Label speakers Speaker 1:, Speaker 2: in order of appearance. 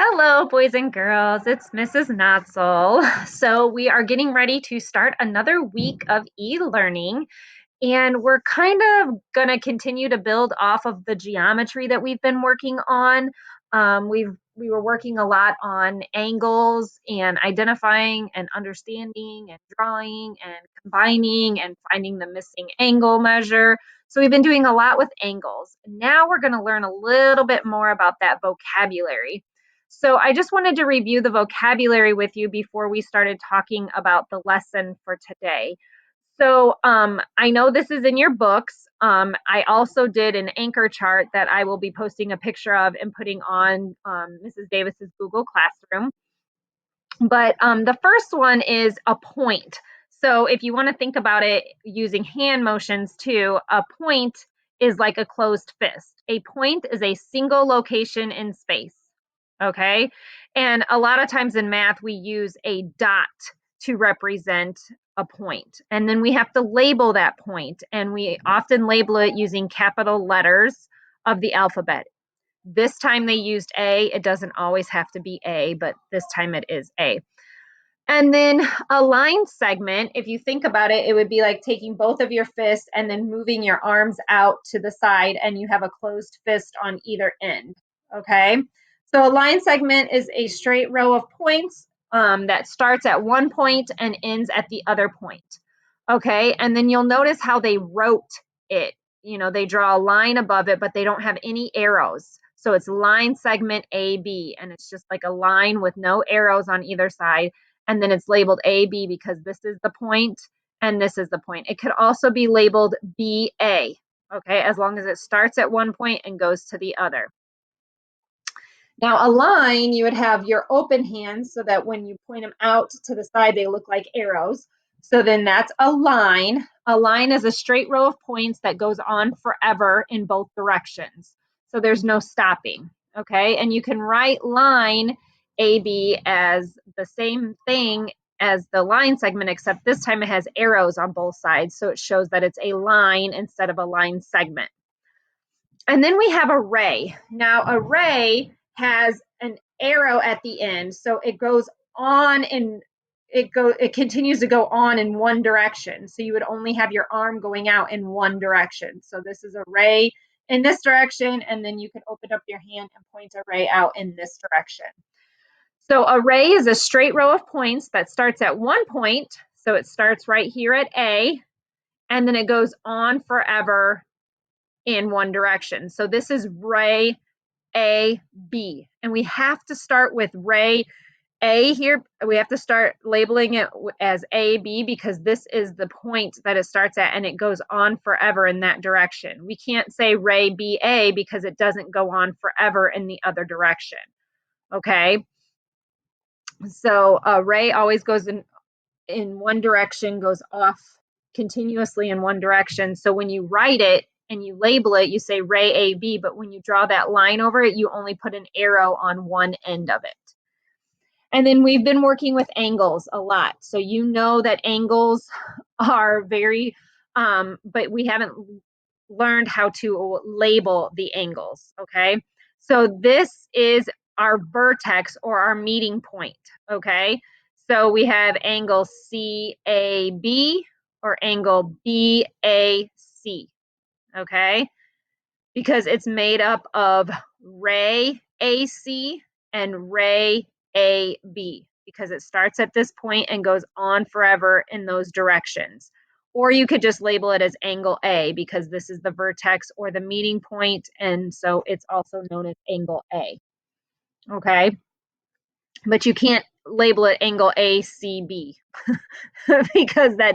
Speaker 1: Hello, boys and girls. It's Mrs. Notzel. So, we are getting ready to start another week of e-learning, and we're kind of going to continue to build off of the geometry that we've been working on. We were working a lot on angles and identifying and understanding and drawing and combining and finding the missing angle measure. So, we've been doing a lot with angles. Now, we're going to learn a little bit more about that vocabulary. So I just wanted to review the vocabulary with you before we started talking about the lesson for today. So I know this is in your books. I also did an anchor chart that I will be posting a picture of and putting on Mrs. Davis's Google Classroom. But the first one is a point. So if you want to think about it using hand motions too, a point is like a closed fist. A point is a single location in space. Okay. And a lot of times in math, we use a dot to represent a point. And then we have to label that point. And we often label it using capital letters of the alphabet. This time they used A. It doesn't always have to be A, but this time it is A. And then a line segment, if you think about it, it would be like taking both of your fists and then moving your arms out to the side, and you have a closed fist on either end. Okay. So a line segment is a straight row of points that starts at one point and ends at the other point. Okay. And then you'll notice how they wrote it. They draw a line above it, but they don't have any arrows. So it's line segment AB, and it's just like a line with no arrows on either side. And then it's labeled AB because this is the point and this is the point. It could also be labeled BA, okay, as long as it starts at one point and goes to the other. Now, a line, you would have your open hands so that when you point them out to the side, they look like arrows. So then that's a line. A line is a straight row of points that goes on forever in both directions. So there's no stopping, okay? And you can write line AB as the same thing as the line segment, except this time it has arrows on both sides. So it shows that it's a line instead of a line segment. And then we have a ray. Now, a ray has an arrow at the end, so it goes on and it continues to go on in one direction. So you would only have your arm going out in one direction. So this is a ray in this direction, and then you can open up your hand and point a ray out in this direction. So a ray is a straight row of points that starts at one point. So it starts right here at A, and then it goes on forever in one direction. So this is ray A, B. And we have to start with ray A here. We have to start labeling it as A, B because this is the point that it starts at and it goes on forever in that direction. We can't say ray B, A because it doesn't go on forever in the other direction. Okay. So ray always goes in one direction, goes off continuously in one direction. So when you write it and you label it, you say ray AB, but when you draw that line over it, you only put an arrow on one end of it. And then we've been working with angles a lot. So you know that angles are very, but we haven't learned how to label the angles, okay? So this is our vertex or our meeting point, okay? So we have angle CAB or angle BAC, okay? Because it's made up of ray AC and ray AB because it starts at this point and goes on forever in those directions. Or you could just label it as angle A because this is the vertex or the meeting point, and so it's also known as angle A. Okay? But you can't label it angle ACB because that